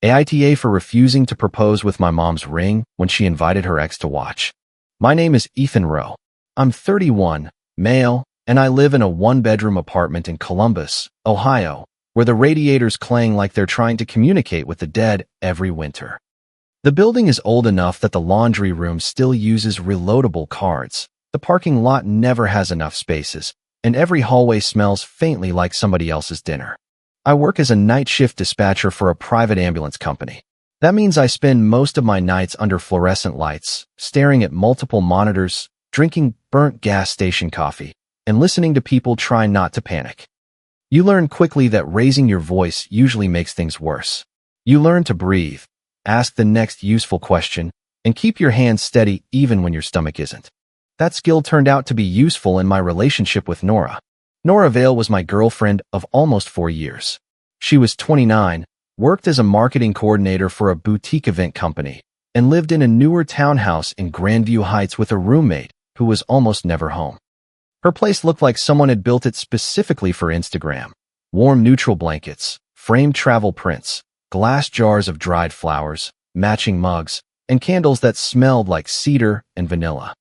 AITA for refusing to propose with my mom's ring when she invited her ex to watch. My name is Ethan Rowe. I'm 31, male, and I live in a one-bedroom apartment in Columbus, Ohio, where the radiators clang like they're trying to communicate with the dead every winter. The building is old enough that the laundry room still uses reloadable cards. The parking lot never has enough spaces, and every hallway smells faintly like somebody else's dinner. I work as a night shift dispatcher for a private ambulance company. That means I spend most of my nights under fluorescent lights, staring at multiple monitors, drinking burnt gas station coffee, and listening to people try not to panic. You learn quickly that raising your voice usually makes things worse. You learn to breathe, ask the next useful question, and keep your hands steady even when your stomach isn't. That skill turned out to be useful in my relationship with Nora. Nora Vale was my girlfriend of almost 4 years. She was 29, worked as a marketing coordinator for a boutique event company, and lived in a newer townhouse in Grandview Heights with a roommate who was almost never home. Her place looked like someone had built it specifically for Instagram. Warm neutral blankets, framed travel prints, glass jars of dried flowers, matching mugs, and candles that smelled like cedar and vanilla.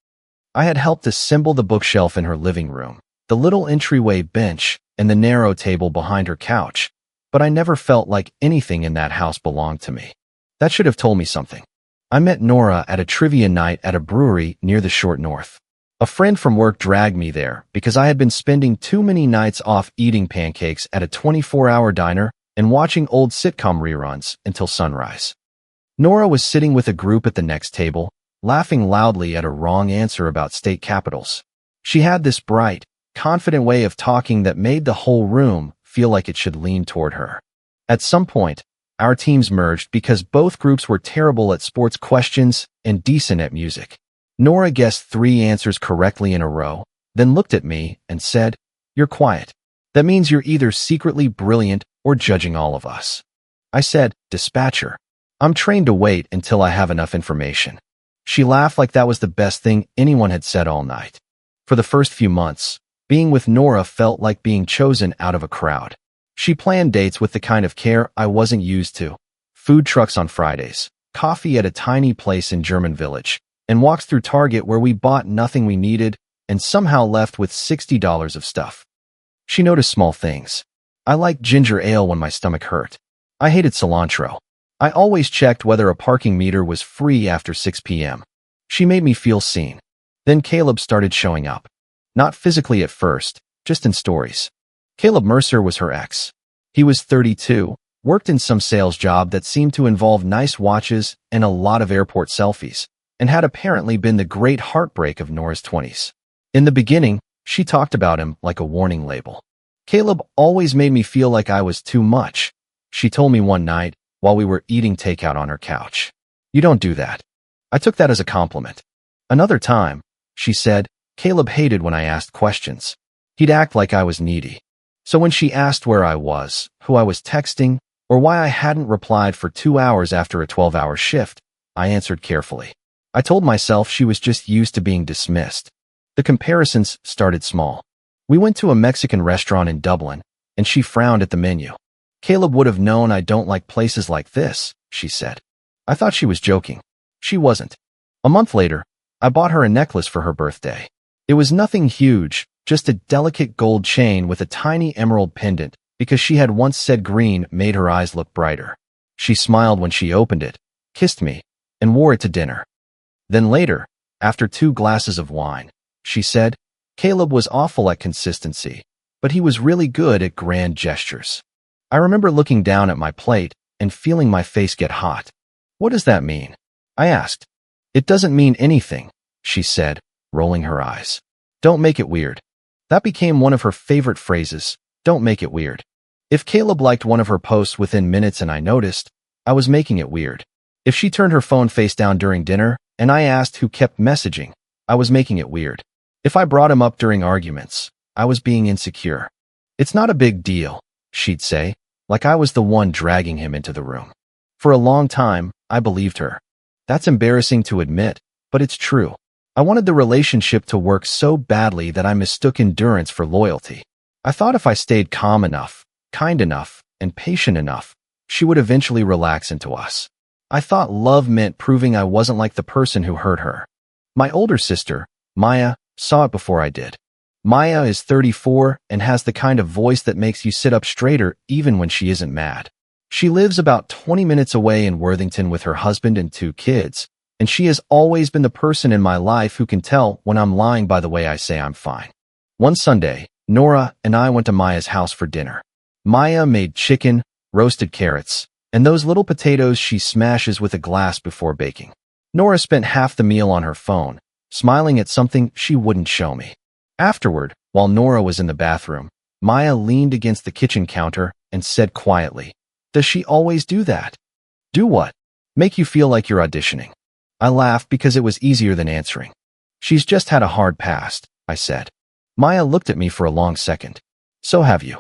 I had helped assemble the bookshelf in her living room, the little entryway bench, and the narrow table behind her couch, but I never felt like anything in that house belonged to me. That should have told me something. I met Nora at a trivia night at a brewery near the Short North. A friend from work dragged me there because I had been spending too many nights off eating pancakes at a 24-hour diner and watching old sitcom reruns until sunrise. Nora was sitting with a group at the next table, laughing loudly at a wrong answer about state capitals. She had this bright, confident way of talking that made the whole room feel like it should lean toward her. At some point, our teams merged because both groups were terrible at sports questions and decent at music. Nora guessed 3 answers correctly in a row, then looked at me and said, "You're quiet. That means you're either secretly brilliant or judging all of us." I said, "Dispatcher. I'm trained to wait until I have enough information." She laughed like that was the best thing anyone had said all night. For the first few months, being with Nora felt like being chosen out of a crowd. She planned dates with the kind of care I wasn't used to. Food trucks on Fridays, coffee at a tiny place in German Village, and walks through Target where we bought nothing we needed and somehow left with $60 of stuff. She noticed small things. I liked ginger ale when my stomach hurt. I hated cilantro. I always checked whether a parking meter was free after 6 p.m. She made me feel seen. Then Caleb started showing up. Not physically at first, just in stories. Caleb Mercer was her ex. He was 32, worked in some sales job that seemed to involve nice watches and a lot of airport selfies, and had apparently been the great heartbreak of Nora's 20s. In the beginning, she talked about him like a warning label. Caleb always made me feel like I was too much. She told me one night while we were eating takeout on her couch, "You don't do that." I took that as a compliment. Another time, she said, Caleb hated when I asked questions. He'd act like I was needy. So when she asked where I was, who I was texting, or why I hadn't replied for 2 hours after a 12-hour shift, I answered carefully. I told myself she was just used to being dismissed. The comparisons started small. We went to a Mexican restaurant in Dublin, and she frowned at the menu. "Caleb would have known I don't like places like this," she said. I thought she was joking. She wasn't. A month later, I bought her a necklace for her birthday. It was nothing huge, just a delicate gold chain with a tiny emerald pendant, because she had once said green made her eyes look brighter. She smiled when she opened it, kissed me, and wore it to dinner. Then later, after 2 glasses of wine, she said, "Caleb was awful at consistency, but he was really good at grand gestures." I remember looking down at my plate and feeling my face get hot. "What does that mean?" I asked. "It doesn't mean anything," she said, rolling her eyes. "Don't make it weird." That became one of her favorite phrases, "Don't make it weird." If Caleb liked one of her posts within minutes and I noticed, I was making it weird. If she turned her phone face down during dinner and I asked who kept messaging, I was making it weird. If I brought him up during arguments, I was being insecure. "It's not a big deal," she'd say, like I was the one dragging him into the room. For a long time, I believed her. That's embarrassing to admit, but it's true. I wanted the relationship to work so badly that I mistook endurance for loyalty. I thought if I stayed calm enough, kind enough, and patient enough, she would eventually relax into us. I thought love meant proving I wasn't like the person who hurt her. My older sister, Maya, saw it before I did. Maya is 34 and has the kind of voice that makes you sit up straighter even when she isn't mad. She lives about 20 minutes away in Worthington with her husband and 2 kids, and she has always been the person in my life who can tell when I'm lying by the way I say I'm fine. One Sunday, Nora and I went to Maya's house for dinner. Maya made chicken, roasted carrots, and those little potatoes she smashes with a glass before baking. Nora spent half the meal on her phone, smiling at something she wouldn't show me. Afterward, while Nora was in the bathroom, Maya leaned against the kitchen counter and said quietly, "Does she always do that?" "Do what?" "Make you feel like you're auditioning." I laughed because it was easier than answering. "She's just had a hard past," I said. Maya looked at me for a long second. "So have you."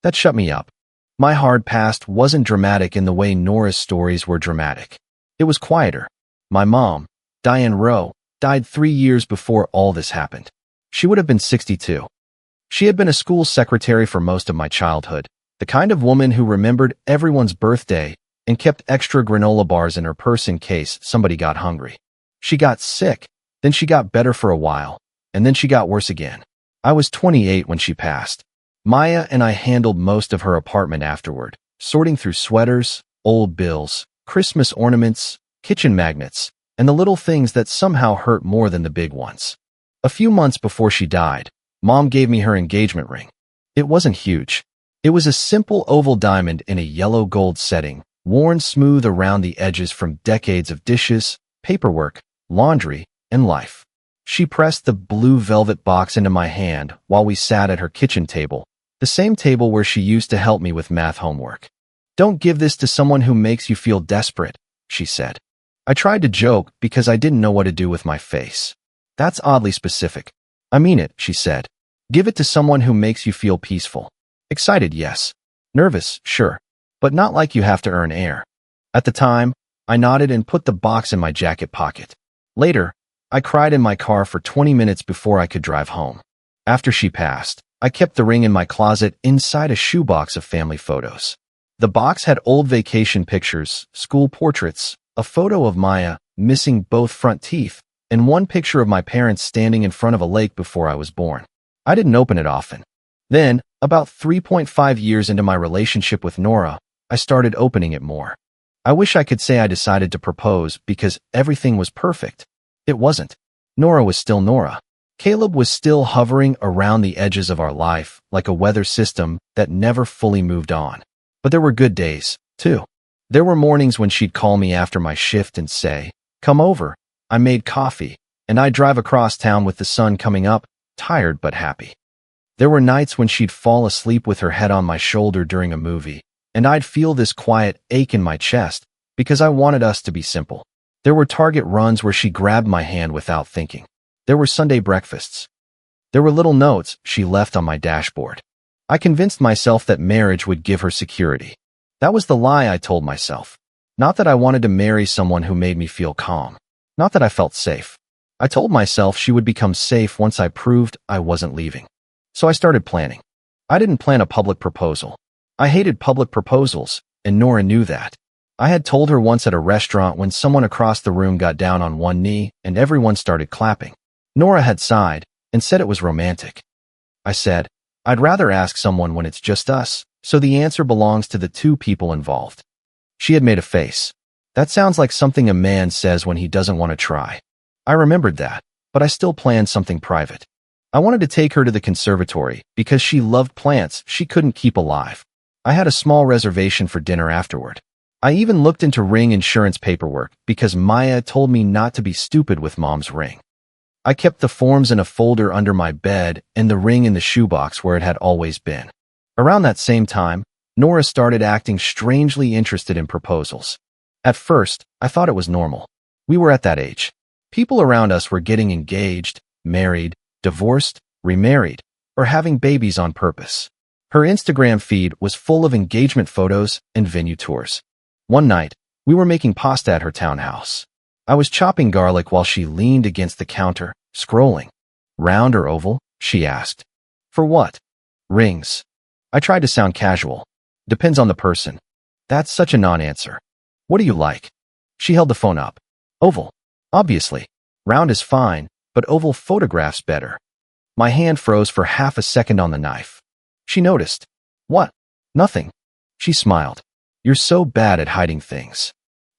That shut me up. My hard past wasn't dramatic in the way Nora's stories were dramatic. It was quieter. My mom, Diane Rowe, died 3 years before all this happened. She would have been 62. She had been a school secretary for most of my childhood, the kind of woman who remembered everyone's birthday and kept extra granola bars in her purse in case somebody got hungry. She got sick, then she got better for a while, and then she got worse again. I was 28 when she passed. Maya and I handled most of her apartment afterward, sorting through sweaters, old bills, Christmas ornaments, kitchen magnets, and the little things that somehow hurt more than the big ones. A few months before she died, Mom gave me her engagement ring. It wasn't huge. It was a simple oval diamond in a yellow gold setting, worn smooth around the edges from decades of dishes, paperwork, laundry, and life. She pressed the blue velvet box into my hand while we sat at her kitchen table, the same table where she used to help me with math homework. "Don't give this to someone who makes you feel desperate," she said. I tried to joke because I didn't know what to do with my face. "That's oddly specific." "I mean it," she said. "Give it to someone who makes you feel peaceful." Excited, yes. Nervous, sure. But not like you have to earn air. At the time, I nodded and put the box in my jacket pocket. Later, I cried in my car for 20 minutes before I could drive home. After she passed, I kept the ring in my closet inside a shoebox of family photos. The box had old vacation pictures, school portraits, a photo of Maya, missing both front teeth, and one picture of my parents standing in front of a lake before I was born. I didn't open it often. Then, about 3.5 years into my relationship with Nora, I started opening it more. I wish I could say I decided to propose because everything was perfect. It wasn't. Nora was still Nora. Caleb was still hovering around the edges of our life like a weather system that never fully moved on. But there were good days, too. There were mornings when she'd call me after my shift and say, "Come over. I made coffee," and I'd drive across town with the sun coming up, tired but happy. There were nights when she'd fall asleep with her head on my shoulder during a movie, and I'd feel this quiet ache in my chest because I wanted us to be simple. There were Target runs where she grabbed my hand without thinking. There were Sunday breakfasts. There were little notes she left on my dashboard. I convinced myself that marriage would give her security. That was the lie I told myself. Not that I wanted to marry someone who made me feel calm. Not that I felt safe. I told myself she would become safe once I proved I wasn't leaving. So I started planning. I didn't plan a public proposal. I hated public proposals, and Nora knew that. I had told her once at a restaurant when someone across the room got down on one knee and everyone started clapping. Nora had sighed and said it was romantic. I said, "I'd rather ask someone when it's just us, so the answer belongs to the 2 people involved." She had made a face. That sounds like something a man says when he doesn't want to try. I remembered that, but I still planned something private. I wanted to take her to the conservatory because she loved plants she couldn't keep alive. I had a small reservation for dinner afterward. I even looked into ring insurance paperwork because Maya told me not to be stupid with Mom's ring. I kept the forms in a folder under my bed and the ring in the shoebox where it had always been. Around that same time, Nora started acting strangely interested in proposals. At first, I thought it was normal. We were at that age. People around us were getting engaged, married, divorced, remarried, or having babies on purpose. Her Instagram feed was full of engagement photos and venue tours. One night, we were making pasta at her townhouse. I was chopping garlic while she leaned against the counter, scrolling. "Round or oval?" she asked. "For what?" "Rings." I tried to sound casual. "Depends on the person." That's such a non-answer. What do you like? She held the phone up. Oval. Obviously. Round is fine, but oval photographs better. My hand froze for half a second on the knife. She noticed. What? Nothing. She smiled. You're so bad at hiding things.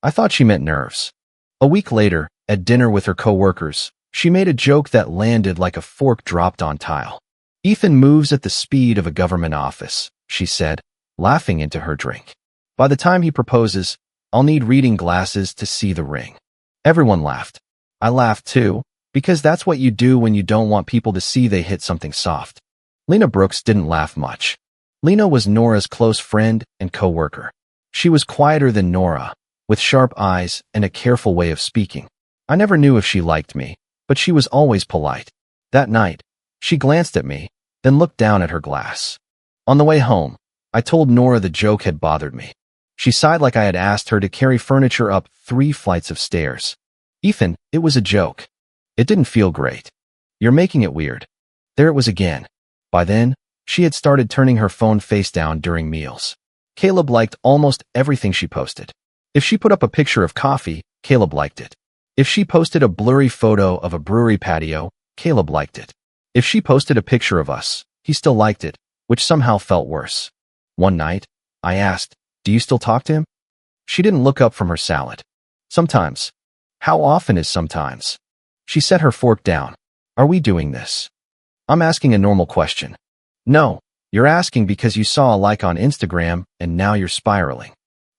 I thought she meant nerves. A week later, at dinner with her coworkers, she made a joke that landed like a fork dropped on tile. Ethan moves at the speed of a government office, she said, laughing into her drink. By the time he proposes, I'll need reading glasses to see the ring. Everyone laughed. I laughed too, because that's what you do when you don't want people to see they hit something soft. Lena Brooks didn't laugh much. Lena was Nora's close friend and co-worker. She was quieter than Nora, with sharp eyes and a careful way of speaking. I never knew if she liked me, but she was always polite. That night, she glanced at me, then looked down at her glass. On the way home, I told Nora the joke had bothered me. She sighed like I had asked her to carry furniture up 3 flights of stairs. Ethan, it was a joke. It didn't feel great. You're making it weird. There it was again. By then, she had started turning her phone face down during meals. Caleb liked almost everything she posted. If she put up a picture of coffee, Caleb liked it. If she posted a blurry photo of a brewery patio, Caleb liked it. If she posted a picture of us, he still liked it, which somehow felt worse. One night, I asked, "Do you still talk to him?" She didn't look up from her salad. Sometimes. How often is sometimes? She set her fork down. Are we doing this? I'm asking a normal question. No, you're asking because you saw a like on Instagram and now you're spiraling.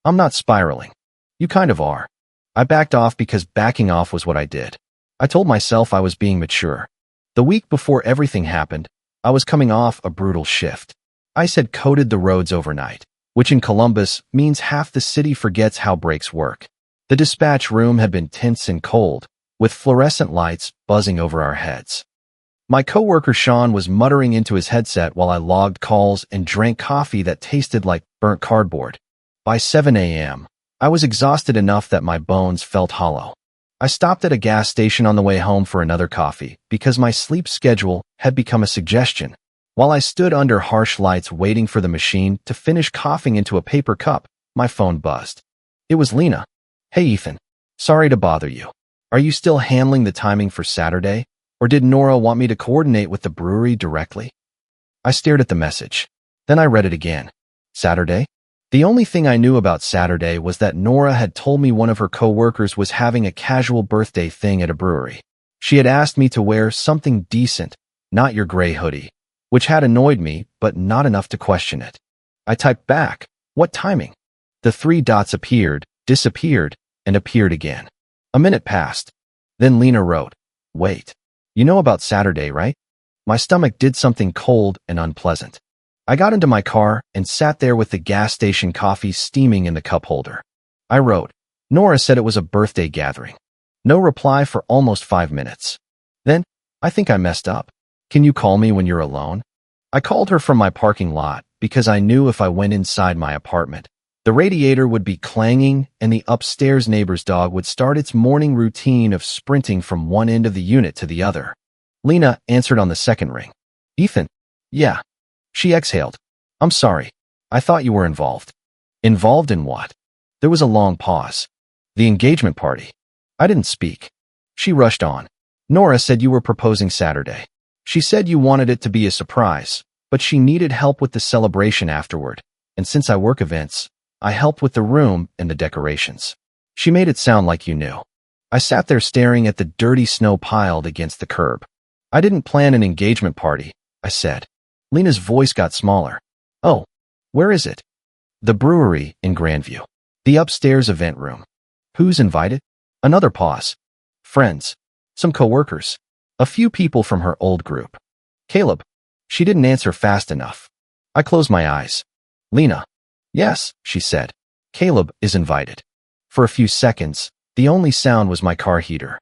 I'm not spiraling. You kind of are. I backed off because backing off was what I did. I told myself I was being mature. The week before everything happened, I was coming off a brutal shift. ICE had coated the roads overnight, which in Columbus means half the city forgets how brakes work. The dispatch room had been tense and cold, with fluorescent lights buzzing over our heads. My coworker Sean was muttering into his headset while I logged calls and drank coffee that tasted like burnt cardboard. By 7 a.m., I was exhausted enough that my bones felt hollow. I stopped at a gas station on the way home for another coffee because my sleep schedule had become a suggestion. While I stood under harsh lights waiting for the machine to finish coughing into a paper cup, my phone buzzed. It was Lena. Hey Ethan, sorry to bother you. Are you still handling the timing for Saturday, or did Nora want me to coordinate with the brewery directly? I stared at the message. Then I read it again. Saturday? The only thing I knew about Saturday was that Nora had told me one of her co-workers was having a casual birthday thing at a brewery. She had asked me to wear something decent, not your gray hoodie, which had annoyed me, but not enough to question it. I typed back, what timing? The 3 dots appeared, disappeared, and appeared again. A minute passed. Then Lena wrote, wait, you know about Saturday, right? My stomach did something cold and unpleasant. I got into my car and sat there with the gas station coffee steaming in the cup holder. I wrote, Nora said it was a birthday gathering. No reply for almost 5 minutes. Then, I think I messed up. Can you call me when you're alone? I called her from my parking lot because I knew if I went inside my apartment, the radiator would be clanging and the upstairs neighbor's dog would start its morning routine of sprinting from one end of the unit to the other. Lena answered on the second ring. Ethan? Yeah. She exhaled. I'm sorry. I thought you were involved. Involved in what? There was a long pause. The engagement party. I didn't speak. She rushed on. Nora said you were proposing Saturday. She said you wanted it to be a surprise, but she needed help with the celebration afterward, and since I work events, I helped with the room and the decorations. She made it sound like you knew. I sat there staring at the dirty snow piled against the curb. I didn't plan an engagement party, I said. Lena's voice got smaller. Oh, where is it? The brewery in Grandview. The upstairs event room. Who's invited? Another pause. Friends. Some coworkers. A few people from her old group. Caleb. She didn't answer fast enough. I closed my eyes. Lena. Yes, she said. Caleb is invited. For a few seconds, the only sound was my car heater.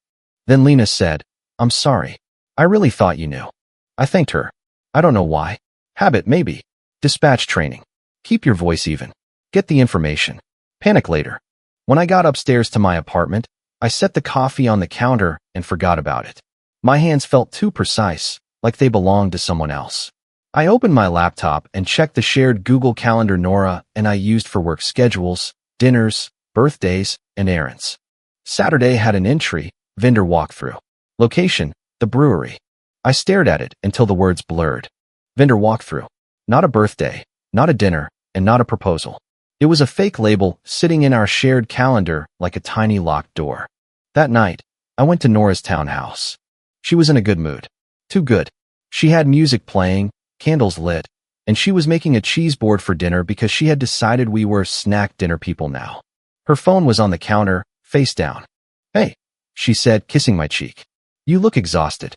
Then Lena said, I'm sorry. I really thought you knew. I thanked her. I don't know why. Habit, maybe. Dispatch training. Keep your voice even. Get the information. Panic later. When I got upstairs to my apartment, I set the coffee on the counter and forgot about it. My hands felt too precise, like they belonged to someone else. I opened my laptop and checked the shared Google Calendar Nora and I used for work schedules, dinners, birthdays, and errands. Saturday had an entry, vendor walkthrough. Location, the brewery. I stared at it until the words blurred. Vendor walkthrough. Not a birthday, not a dinner, and not a proposal. It was a fake label sitting in our shared calendar like a tiny locked door. That night, I went to Nora's townhouse. She was in a good mood. Too good. She had music playing, candles lit, and she was making a cheese board for dinner because she had decided we were snack dinner people now. Her phone was on the counter, face down. "Hey," she said, kissing my cheek. "You look exhausted.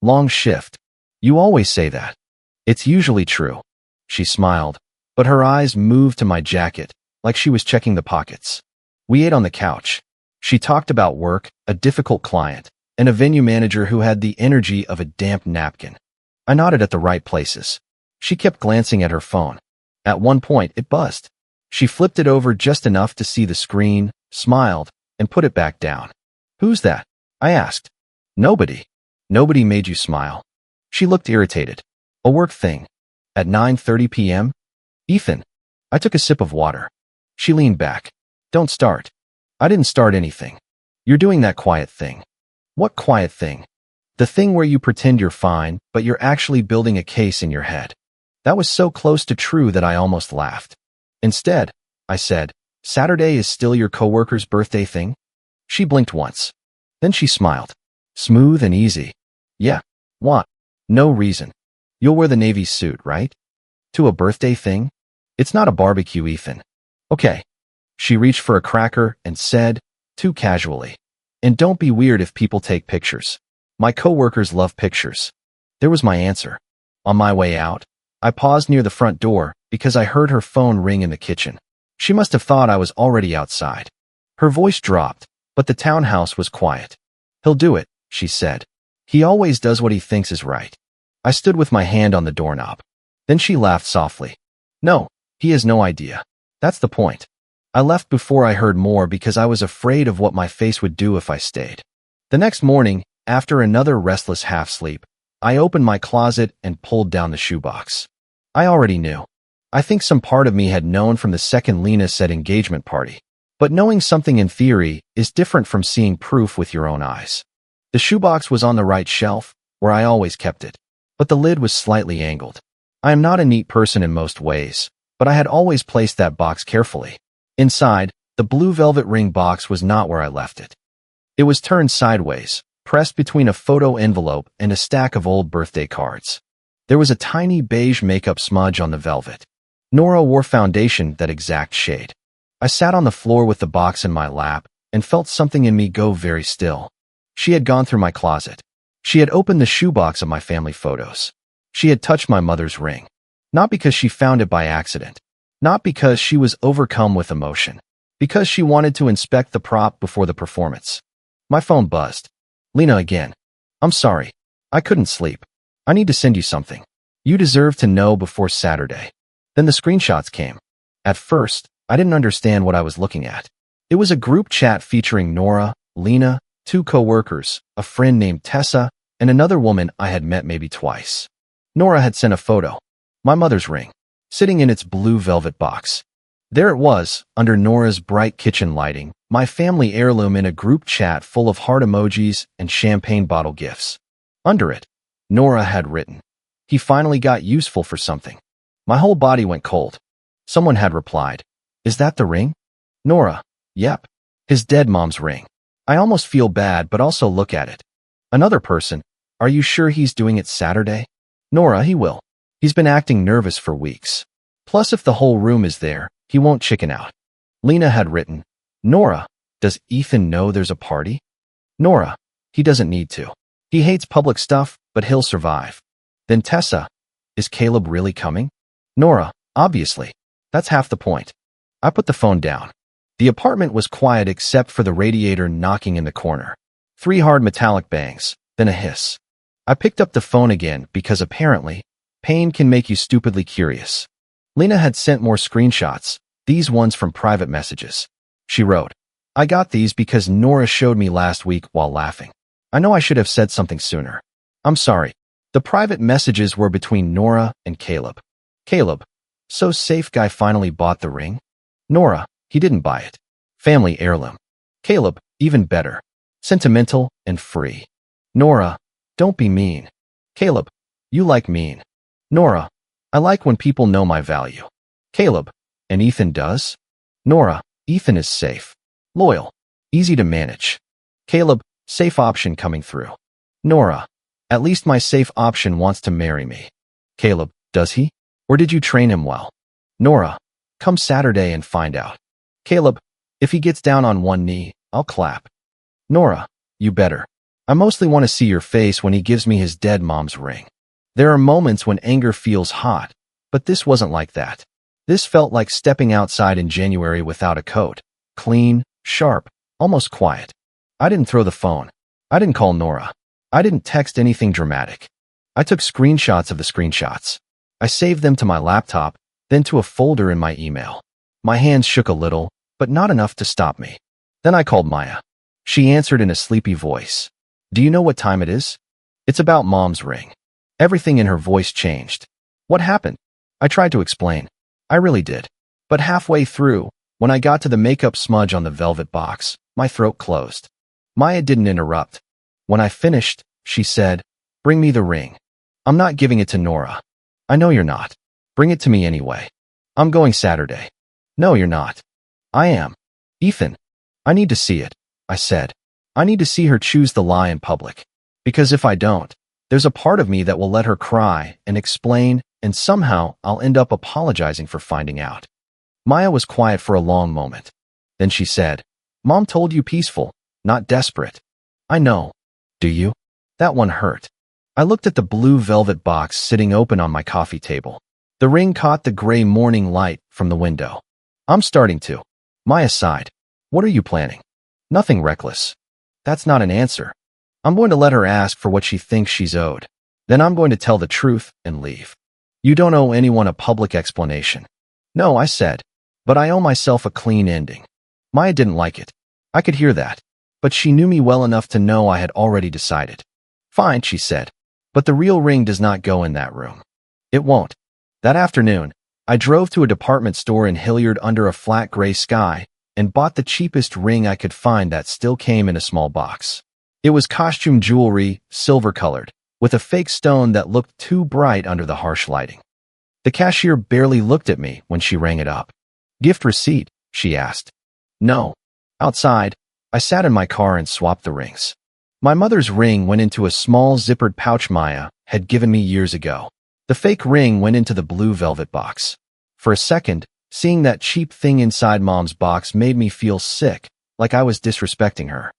Long shift. You always say that." "It's usually true." She smiled, but her eyes moved to my jacket, like she was checking the pockets. We ate on the couch. She talked about work, a difficult client, and a venue manager who had the energy of a damp napkin. I nodded at the right places. She kept glancing at her phone. At one point, it buzzed. She flipped it over just enough to see the screen, smiled, and put it back down. "Who's that?" I asked. "Nobody." "Nobody made you smile." She looked irritated. "A work thing. At 9:30 p.m.? Ethan." I took a sip of water. She leaned back. "Don't start." "I didn't start anything. You're doing that quiet thing." "What quiet thing?" "The thing where you pretend you're fine, but you're actually building a case in your head." That was so close to true that I almost laughed. "Instead," I said, "Saturday is still your coworker's birthday thing?" She blinked once. Then she smiled. Smooth and easy. "Yeah. What?" "No reason. You'll wear the Navy suit, right? To a birthday thing? It's not a barbecue, Ethan." "Okay." She reached for a cracker and said, too casually, "And don't be weird if people take pictures. My coworkers love pictures." There was my answer. On my way out, I paused near the front door because I heard her phone ring in the kitchen. She must have thought I was already outside. Her voice dropped, but the townhouse was quiet. "He'll do it," she said. "He always does what he thinks is right." I stood with my hand on the doorknob. Then she laughed softly. "No, he has no idea. That's the point." I left before I heard more because I was afraid of what my face would do if I stayed. The next morning, after another restless half-sleep, I opened my closet and pulled down the shoebox. I already knew. I think some part of me had known from the second Lena said engagement party. But knowing something in theory is different from seeing proof with your own eyes. The shoebox was on the right shelf, where I always kept it, but the lid was slightly angled. I am not a neat person in most ways, but I had always placed that box carefully. Inside, the blue velvet ring box was not where I left it. It was turned sideways, pressed between a photo envelope and a stack of old birthday cards. There was a tiny beige makeup smudge on the velvet. Nora wore foundation that exact shade. I sat on the floor with the box in my lap and felt something in me go very still. She had gone through my closet. She had opened the shoebox of my family photos. She had touched my mother's ring. Not because she found it by accident. Not because she was overcome with emotion. Because she wanted to inspect the prop before the performance. My phone buzzed. "Lena again. I'm sorry. I couldn't sleep. I need to send you something. You deserve to know before Saturday." Then the screenshots came. At first, I didn't understand what I was looking at. It was a group chat featuring Nora, Lena, two coworkers, a friend named Tessa, and another woman I had met maybe twice. Nora had sent a photo. My mother's ring, sitting in its blue velvet box. There it was, under Nora's bright kitchen lighting, my family heirloom in a group chat full of heart emojis and champagne bottle gifts. Under it, Nora had written, "He finally got useful for something." My whole body went cold. Someone had replied, "Is that the ring?" Nora, "Yep. His dead mom's ring." I almost feel bad but also look at it. Another person, "Are you sure he's doing it Saturday?" Nora, "He will. He's been acting nervous for weeks. Plus if the whole room is there, he won't chicken out." Lena had written, "Nora, does Ethan know there's a party?" Nora, "He doesn't need to. He hates public stuff, but he'll survive." Then Tessa, "Is Caleb really coming?" Nora, "Obviously. That's half the point." I put the phone down. The apartment was quiet except for the radiator knocking in the corner. 3 hard metallic bangs, then a hiss. I picked up the phone again because apparently, pain can make you stupidly curious. Lena had sent more screenshots, these ones from private messages. She wrote, "I got these because Nora showed me last week while laughing. I know I should have said something sooner. I'm sorry. The private messages were between Nora and Caleb. Caleb, so safe guy finally bought the ring? Nora, he didn't buy it. Family heirloom. Caleb, even better. Sentimental and free. Nora, don't be mean. Caleb, you like mean. Nora, I like when people know my value. Caleb, and Ethan does? Nora, Ethan is safe. Loyal. Easy to manage. Caleb, safe option coming through. Nora, at least my safe option wants to marry me. Caleb, does he? Or did you train him well? Nora, come Saturday and find out. Caleb, if he gets down on one knee, I'll clap. Nora, you better. I mostly want to see your face when he gives me his dead mom's ring. There are moments when anger feels hot, but this wasn't like that. This felt like stepping outside in January without a coat. Clean, sharp, almost quiet. I didn't throw the phone. I didn't call Nora. I didn't text anything dramatic. I took screenshots of the screenshots. I saved them to my laptop, then to a folder in my email. My hands shook a little, but not enough to stop me. Then I called Maya. She answered in a sleepy voice. Do you know what time it is? It's about Mom's ring. Everything in her voice changed. What happened? I tried to explain. I really did. But halfway through, when I got to the makeup smudge on the velvet box, my throat closed. Maya didn't interrupt. When I finished, she said, bring me the ring. I'm not giving it to Nora. I know you're not. Bring it to me anyway. I'm going Saturday. No, you're not. I am. Ethan, I need to see it, I said. I need to see her choose the lie in public. Because if I don't, there's a part of me that will let her cry and explain, and somehow I'll end up apologizing for finding out. Maya was quiet for a long moment. Then she said, Mom told you peaceful, not desperate. I know. Do you? That one hurt. I looked at the blue velvet box sitting open on my coffee table. The ring caught the gray morning light from the window. I'm starting to. Maya sighed. What are you planning? Nothing reckless. That's not an answer. I'm going to let her ask for what she thinks she's owed. Then I'm going to tell the truth and leave. You don't owe anyone a public explanation. No, I said. But I owe myself a clean ending. Maya didn't like it. I could hear that. But she knew me well enough to know I had already decided. Fine, she said. But the real ring does not go in that room. It won't. That afternoon, I drove to a department store in Hilliard under a flat gray sky and bought the cheapest ring I could find that still came in a small box. It was costume jewelry, silver-colored, with a fake stone that looked too bright under the harsh lighting. The cashier barely looked at me when she rang it up. Gift receipt, she asked. No. Outside, I sat in my car and swapped the rings. My mother's ring went into a small zippered pouch Maya had given me years ago. The fake ring went into the blue velvet box. For a second, seeing that cheap thing inside Mom's box made me feel sick, like I was disrespecting her.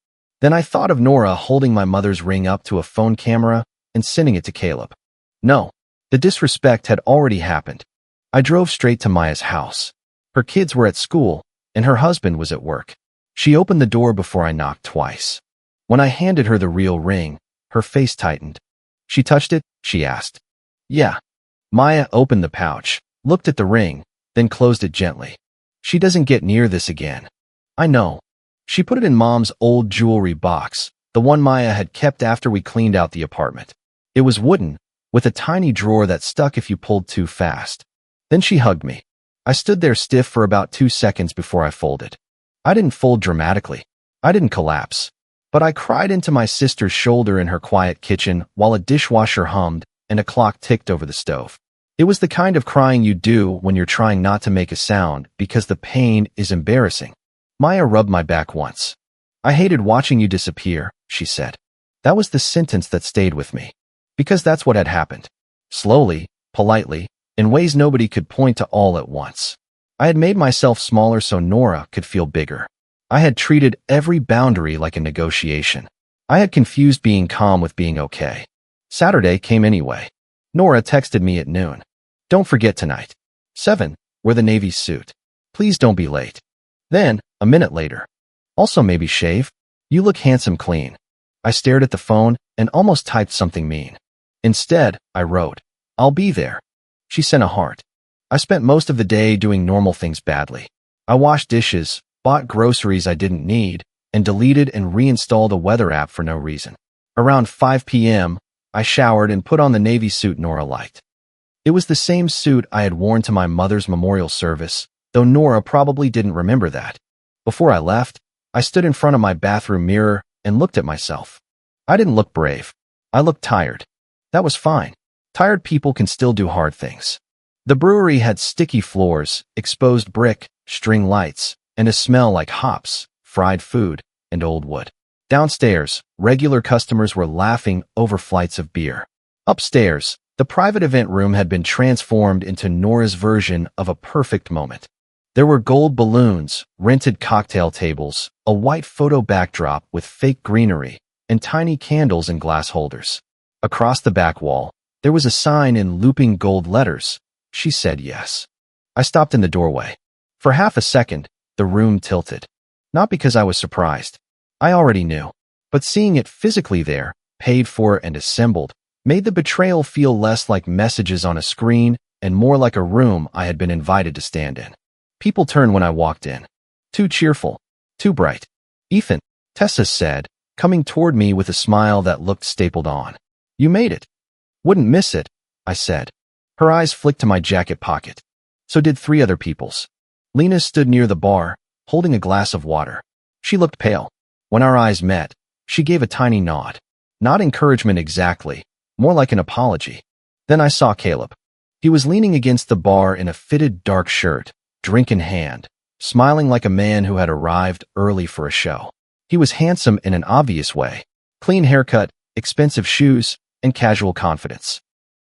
Then I thought of Nora holding my mother's ring up to a phone camera and sending it to Caleb. No, the disrespect had already happened. I drove straight to Maya's house. Her kids were at school, and her husband was at work. She opened the door before I knocked twice. When I handed her the real ring, her face tightened. She touched it? She asked. Yeah. Maya opened the pouch, looked at the ring, then closed it gently. She doesn't get near this again. I know. She put it in Mom's old jewelry box, the one Maya had kept after we cleaned out the apartment. It was wooden, with a tiny drawer that stuck if you pulled too fast. Then she hugged me. I stood there stiff for about 2 seconds before I folded. I didn't fold dramatically. I didn't collapse. But I cried into my sister's shoulder in her quiet kitchen while a dishwasher hummed and a clock ticked over the stove. It was the kind of crying you do when you're trying not to make a sound because the pain is embarrassing. Maya rubbed my back once. I hated watching you disappear, she said. That was the sentence that stayed with me. Because that's what had happened. Slowly, politely, in ways nobody could point to all at once. I had made myself smaller so Nora could feel bigger. I had treated every boundary like a negotiation. I had confused being calm with being okay. Saturday came anyway. Nora texted me at noon. Don't forget tonight. 7, wear the navy suit. Please don't be late. Then, a minute later. Also maybe shave. You look handsome clean. I stared at the phone and almost typed something mean. Instead, I wrote, I'll be there. She sent a heart. I spent most of the day doing normal things badly. I washed dishes, bought groceries I didn't need, and deleted and reinstalled a weather app for no reason. Around 5 p.m., I showered and put on the navy suit Nora liked. It was the same suit I had worn to my mother's memorial service, though Nora probably didn't remember that. Before I left, I stood in front of my bathroom mirror and looked at myself. I didn't look brave. I looked tired. That was fine. Tired people can still do hard things. The brewery had sticky floors, exposed brick, string lights, and a smell like hops, fried food, and old wood. Downstairs, regular customers were laughing over flights of beer. Upstairs, the private event room had been transformed into Nora's version of a perfect moment. There were gold balloons, rented cocktail tables, a white photo backdrop with fake greenery, and tiny candles in glass holders. Across the back wall, there was a sign in looping gold letters. She said yes. I stopped in the doorway. For half a second, the room tilted. Not because I was surprised. I already knew. But seeing it physically there, paid for and assembled, made the betrayal feel less like messages on a screen and more like a room I had been invited to stand in. People turned when I walked in. Too cheerful. Too bright. Ethan, Tessa said, coming toward me with a smile that looked stapled on. You made it. Wouldn't miss it, I said. Her eyes flicked to my jacket pocket. So did 3 other people's. Lena stood near the bar, holding a glass of water. She looked pale. When our eyes met, she gave a tiny nod. Not encouragement exactly, more like an apology. Then I saw Caleb. He was leaning against the bar in a fitted dark shirt, drink in hand, smiling like a man who had arrived early for a show. He was handsome in an obvious way. Clean haircut, expensive shoes, and casual confidence.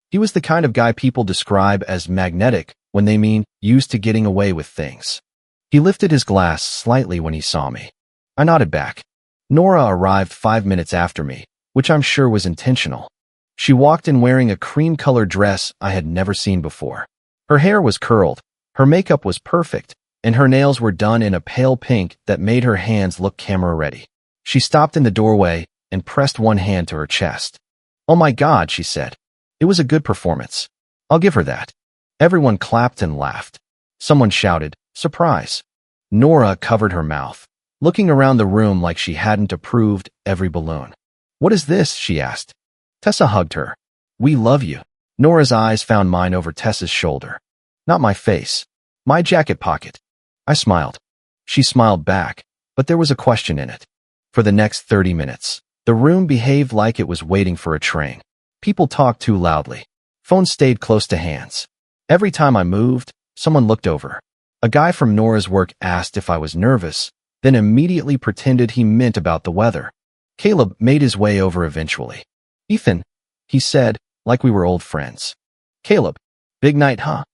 He was the kind of guy people describe as magnetic when they mean used to getting away with things. He lifted his glass slightly when he saw me. I nodded back. Nora arrived 5 minutes after me, which I'm sure was intentional. She walked in wearing a cream-colored dress I had never seen before. Her hair was curled, her makeup was perfect, and her nails were done in a pale pink that made her hands look camera-ready. She stopped in the doorway and pressed one hand to her chest. Oh my God, she said. It was a good performance. I'll give her that. Everyone clapped and laughed. Someone shouted, surprise. Nora covered her mouth, looking around the room like she hadn't approved every balloon. What is this? She asked. Tessa hugged her. We love you. Nora's eyes found mine over Tessa's shoulder. Not my face. My jacket pocket. I smiled. She smiled back, but there was a question in it. For the next 30 minutes, the room behaved like it was waiting for a train. People talked too loudly. Phones stayed close to hands. Every time I moved, someone looked over. A guy from Nora's work asked if I was nervous, then immediately pretended he meant about the weather. Caleb made his way over eventually. Ethan, he said, like we were old friends. Caleb, big night, huh?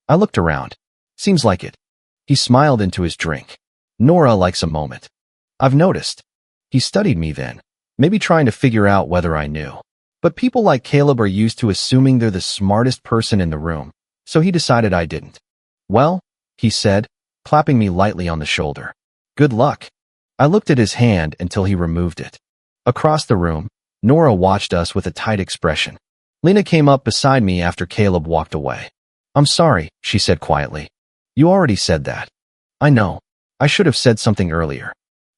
I looked around. Seems like it. He smiled into his drink. Nora likes a moment. I've noticed. He studied me then, maybe trying to figure out whether I knew. But people like Caleb are used to assuming they're the smartest person in the room, so he decided I didn't. Well, he said, clapping me lightly on the shoulder. Good luck. I looked at his hand until he removed it. Across the room, Nora watched us with a tight expression. Lena came up beside me after Caleb walked away. I'm sorry, she said quietly. You already said that. I know. I should have said something earlier.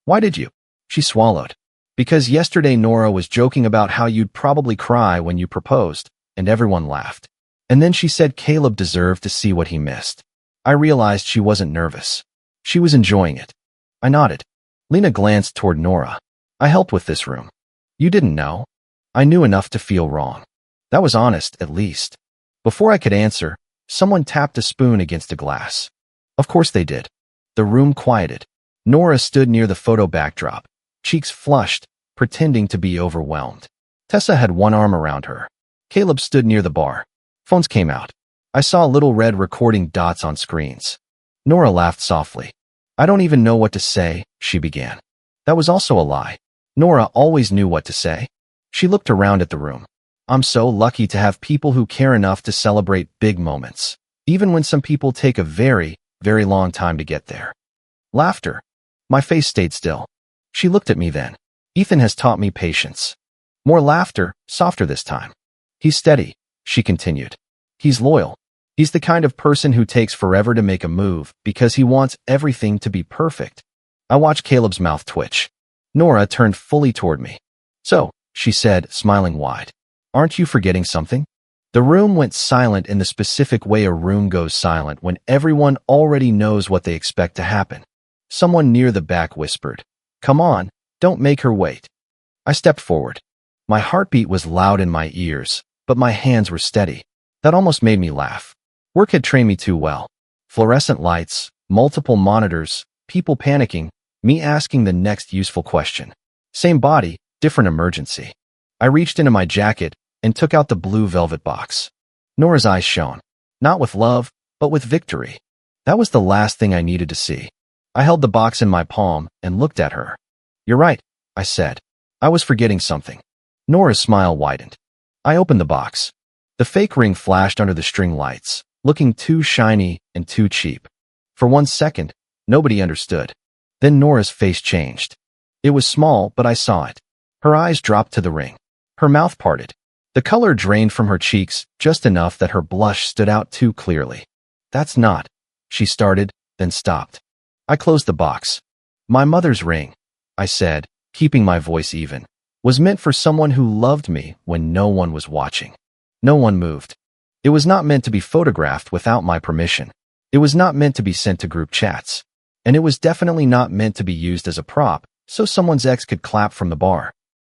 Why did you? She swallowed. Because yesterday Nora was joking about how you'd probably cry when you proposed, and everyone laughed. And then she said Caleb deserved to see what he missed. I realized she wasn't nervous. She was enjoying it. I nodded. Lena glanced toward Nora. I helped with this room. You didn't know. I knew enough to feel wrong. That was honest, at least. Before I could answer, someone tapped a spoon against a glass. Of course they did. The room quieted. Nora stood near the photo backdrop, cheeks flushed, pretending to be overwhelmed. Tessa had one arm around her. Caleb stood near the bar. Phones came out. I saw little red recording dots on screens. Nora laughed softly. I don't even know what to say, she began. That was also a lie. Nora always knew what to say. She looked around at the room. I'm so lucky to have people who care enough to celebrate big moments, even when some people take a very, very long time to get there. Laughter. My face stayed still. She looked at me then. Ethan has taught me patience. More laughter, softer this time. He's steady, she continued. He's loyal. He's the kind of person who takes forever to make a move because he wants everything to be perfect. I watched Caleb's mouth twitch. Nora turned fully toward me. So, she said, smiling wide. Aren't you forgetting something? The room went silent in the specific way a room goes silent when everyone already knows what they expect to happen. Someone near the back whispered, "Come on, don't make her wait." I stepped forward. My heartbeat was loud in my ears, but my hands were steady. That almost made me laugh. Work had trained me too well. Fluorescent lights, multiple monitors, people panicking, me asking the next useful question. Same body, different emergency. I reached into my jacket and took out the blue velvet box. Nora's eyes shone, not with love, but with victory. That was the last thing I needed to see. I held the box in my palm and looked at her. "You're right," I said. "I was forgetting something." Nora's smile widened. I opened the box. The fake ring flashed under the string lights, looking too shiny and too cheap. For 1 second, nobody understood. Then Nora's face changed. It was small, but I saw it. Her eyes dropped to the ring. Her mouth parted. The color drained from her cheeks just enough that her blush stood out too clearly. "That's not," she started, then stopped. I closed the box. "My mother's ring," I said, keeping my voice even, "was meant for someone who loved me when no one was watching." No one moved. It was not meant to be photographed without my permission. It was not meant to be sent to group chats. And it was definitely not meant to be used as a prop so someone's ex could clap from the bar.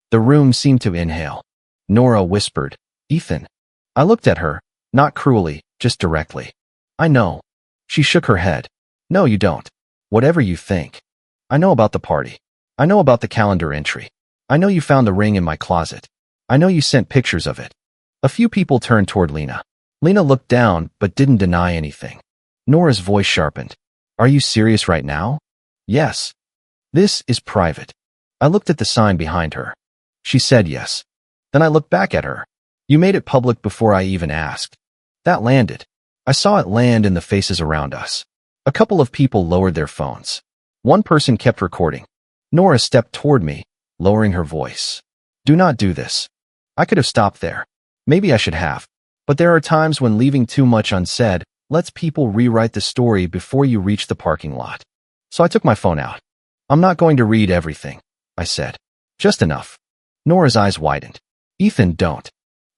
The room seemed to inhale. Nora whispered, "Ethan." I looked at her, not cruelly, just directly. "I know." She shook her head. "No, you don't. Whatever you think. I know about the party. I know about the calendar entry. I know you found the ring in my closet. I know you sent pictures of it." A few people turned toward Lena. Lena looked down, but didn't deny anything. Nora's voice sharpened. "Are you serious right now?" "Yes." "This is private." I looked at the sign behind her. She said yes. Then I looked back at her. "You made it public before I even asked." That landed. I saw it land in the faces around us. A couple of people lowered their phones. One person kept recording. Nora stepped toward me, lowering her voice. "Do not do this." I could have stopped there. Maybe I should have. But there are times when leaving too much unsaid lets people rewrite the story before you reach the parking lot. So I took my phone out. "I'm not going to read everything," I said. "Just enough." Nora's eyes widened. "Ethan, don't."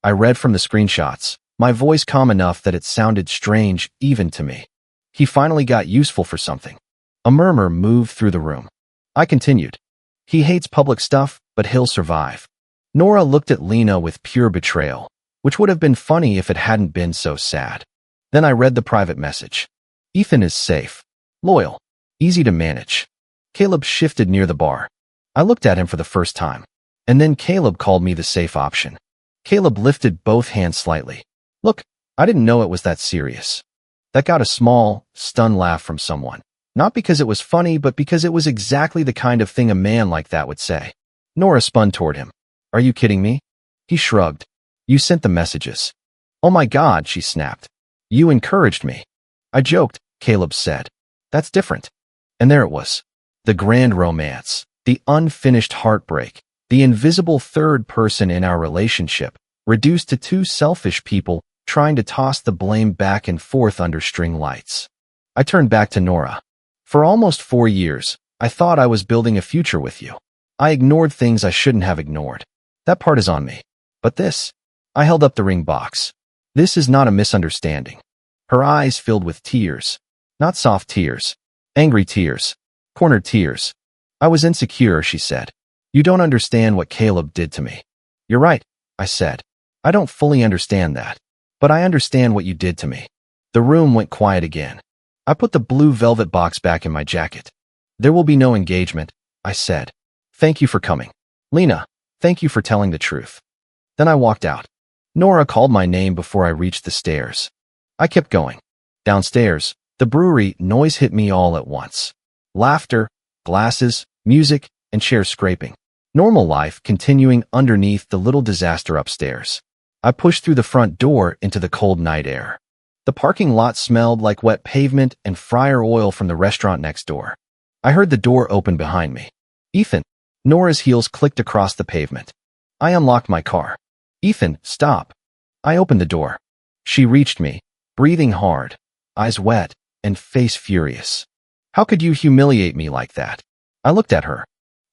I read from the screenshots, my voice calm enough that it sounded strange even to me. He finally got useful for something. A murmur moved through the room. I continued. "He hates public stuff, but he'll survive." Nora looked at Lena with pure betrayal, which would have been funny if it hadn't been so sad. Then I read the private message. "Ethan is safe, loyal, easy to manage." Caleb shifted near the bar. I looked at him for the first time. And then Caleb called me the safe option. Caleb lifted both hands slightly. "Look, I didn't know it was that serious." That got a small, stunned laugh from someone. Not because it was funny, but because it was exactly the kind of thing a man like that would say. Nora spun toward him. "Are you kidding me?" He shrugged. "You sent the messages." "Oh my God," she snapped. "You encouraged me." "I joked," Caleb said. "That's different." And there it was. The grand romance. The unfinished heartbreak. The invisible third person in our relationship, reduced to two selfish people trying to toss the blame back and forth under string lights. I turned back to Nora. "For almost 4 years, I thought I was building a future with you. I ignored things I shouldn't have ignored. That part is on me. But this," I held up the ring box. "This is not a misunderstanding." Her eyes filled with tears. Not soft tears. Angry tears. Cornered tears. "I was insecure," she said. "You don't understand what Caleb did to me." "You're right," I said. "I don't fully understand that. But I understand what you did to me." The room went quiet again. I put the blue velvet box back in my jacket. "There will be no engagement," I said. "Thank you for coming. Lena, thank you for telling the truth." Then I walked out. Nora called my name before I reached the stairs. I kept going. Downstairs, the brewery, noise hit me all at once. Laughter, glasses, music, and chairs scraping. Normal life continuing underneath the little disaster upstairs. I pushed through the front door into the cold night air. The parking lot smelled like wet pavement and fryer oil from the restaurant next door. I heard the door open behind me. "Ethan." Nora's heels clicked across the pavement. I unlocked my car. "Ethan, stop." I opened the door. She reached me, breathing hard, eyes wet, and face furious. "How could you humiliate me like that?" I looked at her.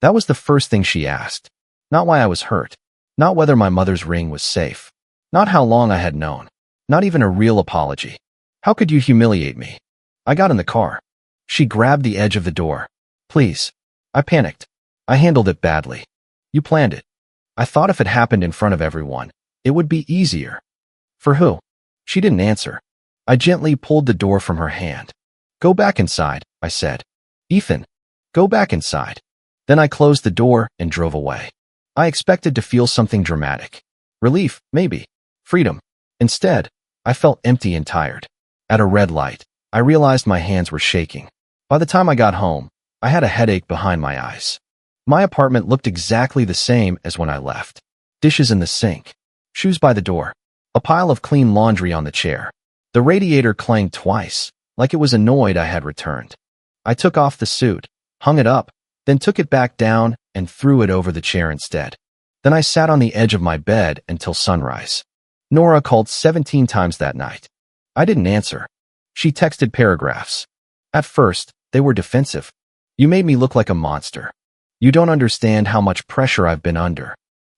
That was the first thing she asked. Not why I was hurt. Not whether my mother's ring was safe. Not how long I had known. Not even a real apology. How could you humiliate me? I got in the car. She grabbed the edge of the door. Please. I panicked. I handled it badly. You planned it. I thought if it happened in front of everyone, it would be easier. For who? She didn't answer. I gently pulled the door from her hand. Go back inside, I said. Ethan, go back inside. Then I closed the door and drove away. I expected to feel something dramatic. Relief, maybe. Freedom. Instead, I felt empty and tired. At a red light, I realized my hands were shaking. By the time I got home, I had a headache behind my eyes. My apartment looked exactly the same as when I left. Dishes in the sink. Shoes by the door. A pile of clean laundry on the chair. The radiator clanged twice, like it was annoyed I had returned. I took off the suit, hung it up, then took it back down and threw it over the chair instead. Then I sat on the edge of my bed until sunrise. Nora called 17 times that night. I didn't answer. She texted paragraphs. At first, they were defensive. You made me look like a monster. You don't understand how much pressure I've been under.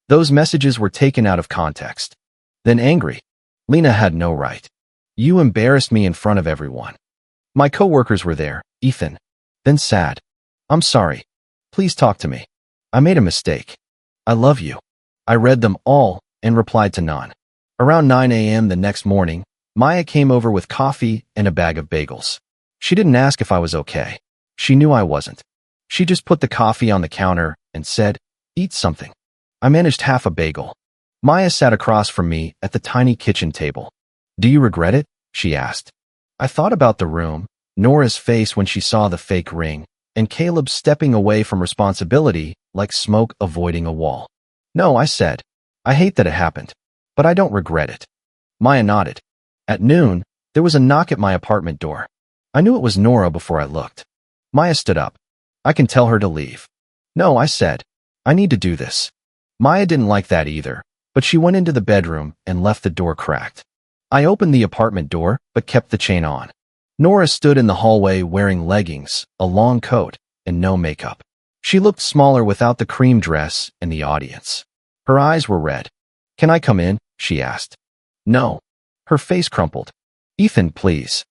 Those messages were taken out of context. Then angry. Lena had no right. You embarrassed me in front of everyone. My coworkers were there, Ethan. Then sad. I'm sorry. Please talk to me. I made a mistake. I love you. I read them all and replied to none. Around 9 a.m. the next morning, Maya came over with coffee and a bag of bagels. She didn't ask if I was okay. She knew I wasn't. She just put the coffee on the counter and said, eat something. I managed half a bagel. Maya sat across from me at the tiny kitchen table. Do you regret it? She asked. I thought about the room, Nora's face when she saw the fake ring, and Caleb stepping away from responsibility like smoke avoiding a wall. No, I said. I hate that it happened, but I don't regret it. Maya nodded. At noon, there was a knock at my apartment door. I knew it was Nora before I looked. Maya stood up. I can tell her to leave. No, I said. I need to do this. Maya didn't like that either, but she went into the bedroom and left the door cracked. I opened the apartment door, but kept the chain on. Nora stood in the hallway wearing leggings, a long coat, and no makeup. She looked smaller without the cream dress in the audience. Her eyes were red. Can I come in? She asked. No. Her face crumpled. Ethan, please.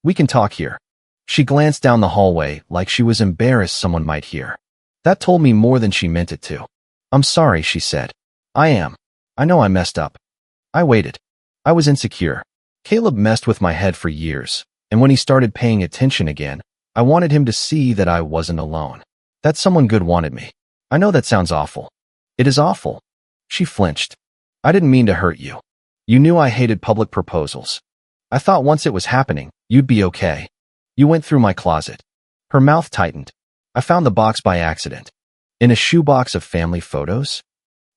We can talk here. She glanced down the hallway like she was embarrassed someone might hear. That told me more than she meant it to. I'm sorry, she said. I am. I know I messed up. I waited. I was insecure. Caleb messed with my head for years, and when he started paying attention again, I wanted him to see that I wasn't alone. That someone good wanted me. I know that sounds awful. It is awful. She flinched. I didn't mean to hurt you. You knew I hated public proposals. I thought once it was happening, you'd be okay. You went through my closet. Her mouth tightened. I found the box by accident. In a shoebox of family photos?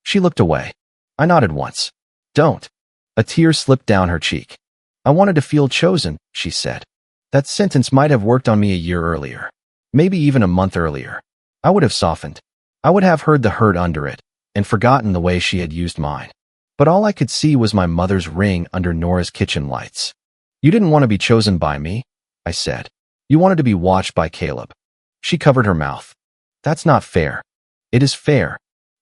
She looked away. I nodded once. Don't. A tear slipped down her cheek. I wanted to feel chosen, she said. That sentence might have worked on me a year earlier. Maybe even a month earlier. I would have softened. I would have heard the hurt under it, and forgotten the way she had used mine. But all I could see was my mother's ring under Nora's kitchen lights. You didn't want to be chosen by me, I said. You wanted to be watched by Caleb. She covered her mouth. That's not fair. It is fair.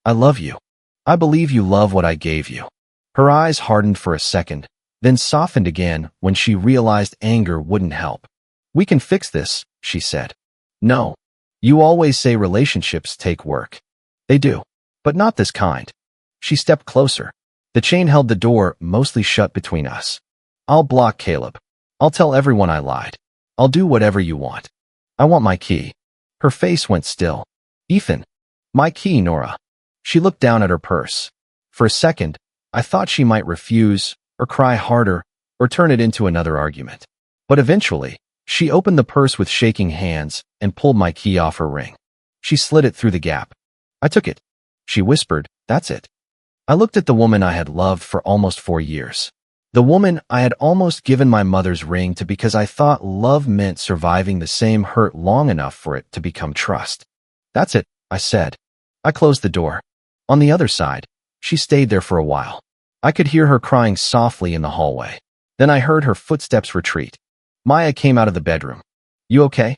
I love you. I believe you love what I gave you. Her eyes hardened for a second, then softened again when she realized anger wouldn't help. We can fix this, she said. No. You always say relationships take work. They do. But not this kind. She stepped closer. The chain held the door mostly shut between us. I'll block Caleb. I'll tell everyone I lied. I'll do whatever you want. I want my key. Her face went still. Ethan. My key, Nora. She looked down at her purse. For a second, I thought she might refuse, or cry harder, or turn it into another argument. But eventually, she opened the purse with shaking hands and pulled my key off her ring. She slid it through the gap. I took it. She whispered, that's it. I looked at the woman I had loved for almost 4 years. The woman I had almost given my mother's ring to because I thought love meant surviving the same hurt long enough for it to become trust. That's it, I said. I closed the door. On the other side, she stayed there for a while. I could hear her crying softly in the hallway. Then I heard her footsteps retreat. Maya came out of the bedroom. You okay?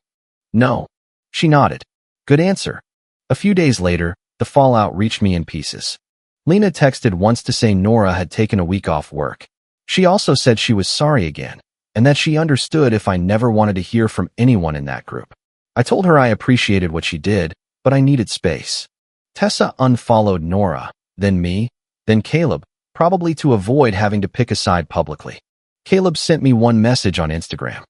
No. She nodded. Good answer. A few days later, the fallout reached me in pieces. Lena texted once to say Nora had taken a week off work. She also said she was sorry again, and that she understood if I never wanted to hear from anyone in that group. I told her I appreciated what she did, but I needed space. Tessa unfollowed Nora, then me, then Caleb, probably to avoid having to pick a side publicly. Caleb sent me one message on Instagram.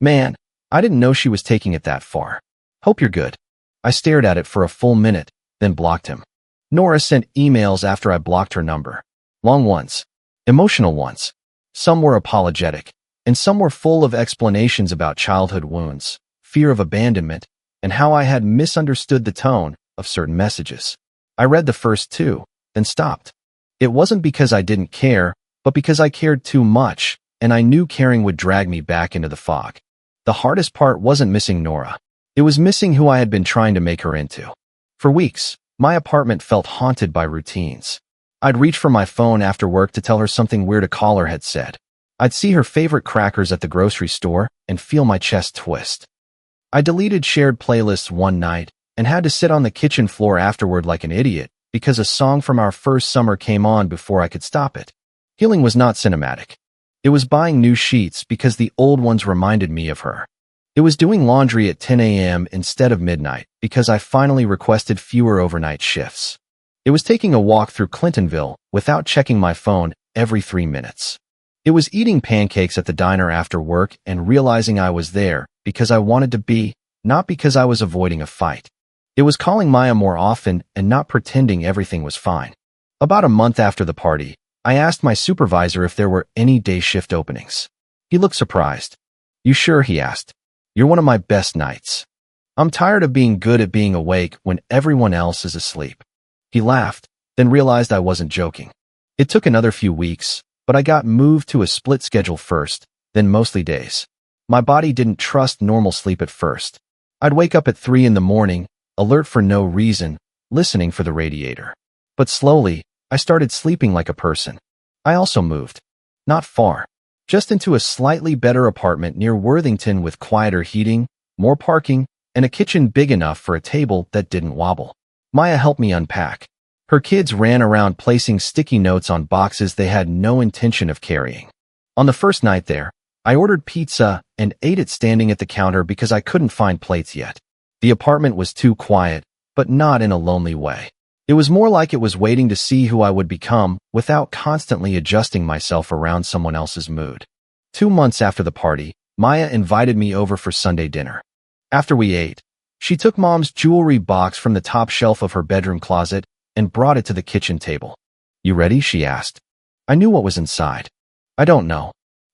Man, I didn't know she was taking it that far. Hope you're good. I stared at it for a full minute, then blocked him. Nora sent emails after I blocked her number. Long ones. Emotional ones. Some were apologetic, and some were full of explanations about childhood wounds, fear of abandonment, and how I had misunderstood the tone of certain messages. I read the first two, then stopped. It wasn't because I didn't care, but because I cared too much, and I knew caring would drag me back into the fog. The hardest part wasn't missing Nora. It was missing who I had been trying to make her into. For weeks, my apartment felt haunted by routines. I'd reach for my phone after work to tell her something weird a caller had said. I'd see her favorite crackers at the grocery store and feel my chest twist. I deleted shared playlists one night and had to sit on the kitchen floor afterward like an idiot because a song from our first summer came on before I could stop it. Healing was not cinematic. It was buying new sheets because the old ones reminded me of her. It was doing laundry at 10 a.m. instead of midnight because I finally requested fewer overnight shifts. It was taking a walk through Clintonville without checking my phone every 3 minutes. It was eating pancakes at the diner after work and realizing I was there because I wanted to be, not because I was avoiding a fight. It was calling Maya more often and not pretending everything was fine. About a month after the party, I asked my supervisor if there were any day shift openings. He looked surprised. "You sure?" he asked. "You're one of my best nights. I'm tired of being good at being awake when everyone else is asleep." He laughed, then realized I wasn't joking. It took another few weeks, but I got moved to a split schedule first, then mostly days. My body didn't trust normal sleep at first. I'd wake up at 3 in the morning, alert for no reason, listening for the radiator. But slowly, I started sleeping like a person. I also moved. Not far. Just into a slightly better apartment near Worthington with quieter heating, more parking, and a kitchen big enough for a table that didn't wobble. Maya helped me unpack. Her kids ran around placing sticky notes on boxes they had no intention of carrying. On the first night there, I ordered pizza and ate it standing at the counter because I couldn't find plates yet. The apartment was too quiet, but not in a lonely way. It was more like it was waiting to see who I would become without constantly adjusting myself around someone else's mood. 2 months after the party, Maya invited me over for Sunday dinner. After we ate, she took Mom's jewelry box from the top shelf of her bedroom closet and brought it to the kitchen table. "You ready?" she asked. I knew what was inside. "I don't know."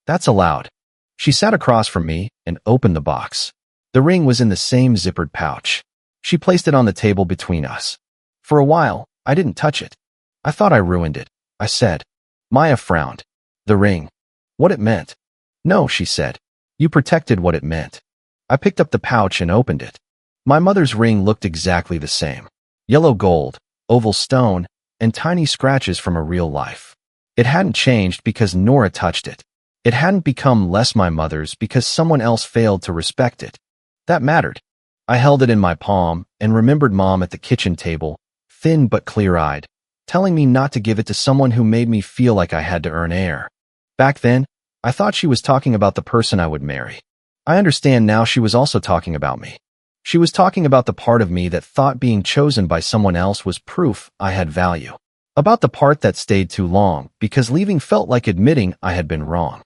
"That's allowed." She sat across from me and opened the box. The ring was in the same zippered pouch. She placed it on the table between us. For a while, I didn't touch it. "I thought I ruined it," I said. Maya frowned. "The ring. What it meant." "No," she said. "You protected what it meant." I picked up the pouch and opened it. My mother's ring looked exactly the same. Yellow gold, oval stone, and tiny scratches from a real life. It hadn't changed because Nora touched it. It hadn't become less my mother's because someone else failed to respect it. That mattered. I held it in my palm and remembered Mom at the kitchen table, thin but clear-eyed, telling me not to give it to someone who made me feel like I had to earn air. Back then, I thought she was talking about the person I would marry. I understand now she was also talking about me. She was talking about the part of me that thought being chosen by someone else was proof I had value. About the part that stayed too long because leaving felt like admitting I had been wrong.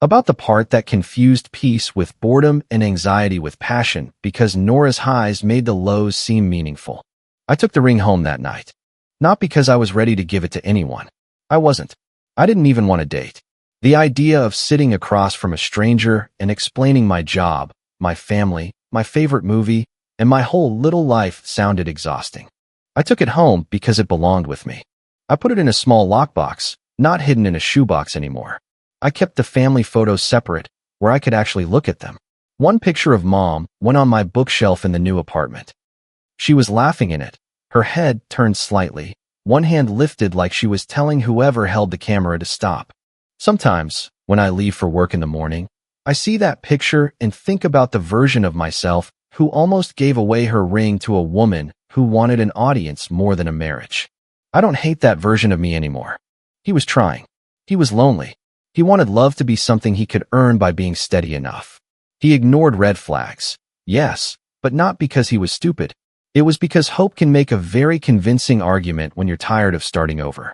About the part that confused peace with boredom and anxiety with passion because Nora's highs made the lows seem meaningful. I took the ring home that night. Not because I was ready to give it to anyone. I wasn't. I didn't even want to date. The idea of sitting across from a stranger and explaining my job, my family, my favorite movie, and my whole little life sounded exhausting. I took it home because it belonged with me. I put it in a small lockbox, not hidden in a shoebox anymore. I kept the family photos separate, where I could actually look at them. One picture of Mom went on my bookshelf in the new apartment. She was laughing in it, her head turned slightly, one hand lifted like she was telling whoever held the camera to stop. Sometimes, when I leave for work in the morning, I see that picture and think about the version of myself who almost gave away her ring to a woman who wanted an audience more than a marriage. I don't hate that version of me anymore. He was trying. He was lonely. He wanted love to be something he could earn by being steady enough. He ignored red flags. Yes, but not because he was stupid. It was because hope can make a very convincing argument when you're tired of starting over.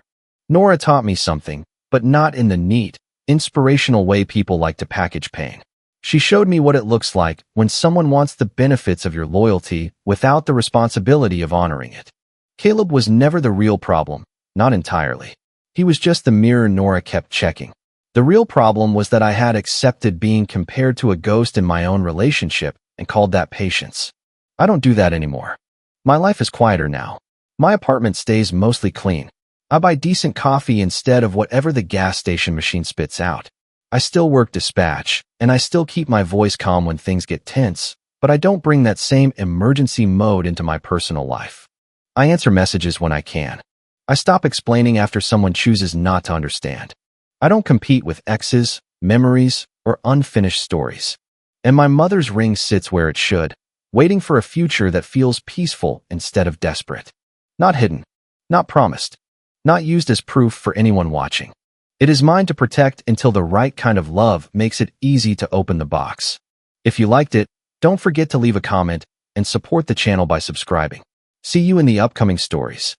Nora taught me something, but not in the neat, inspirational way people like to package pain. She showed me what it looks like when someone wants the benefits of your loyalty without the responsibility of honoring it. Caleb was never the real problem, not entirely. He was just the mirror Nora kept checking. The real problem was that I had accepted being compared to a ghost in my own relationship and called that patience. I don't do that anymore. My life is quieter now. My apartment stays mostly clean. I buy decent coffee instead of whatever the gas station machine spits out. I still work dispatch, and I still keep my voice calm when things get tense, but I don't bring that same emergency mode into my personal life. I answer messages when I can. I stop explaining after someone chooses not to understand. I don't compete with exes, memories, or unfinished stories. And my mother's ring sits where it should, waiting for a future that feels peaceful instead of desperate. Not hidden, not promised, not used as proof for anyone watching. It is mine to protect until the right kind of love makes it easy to open the box. If you liked it, don't forget to leave a comment and support the channel by subscribing. See you in the upcoming stories.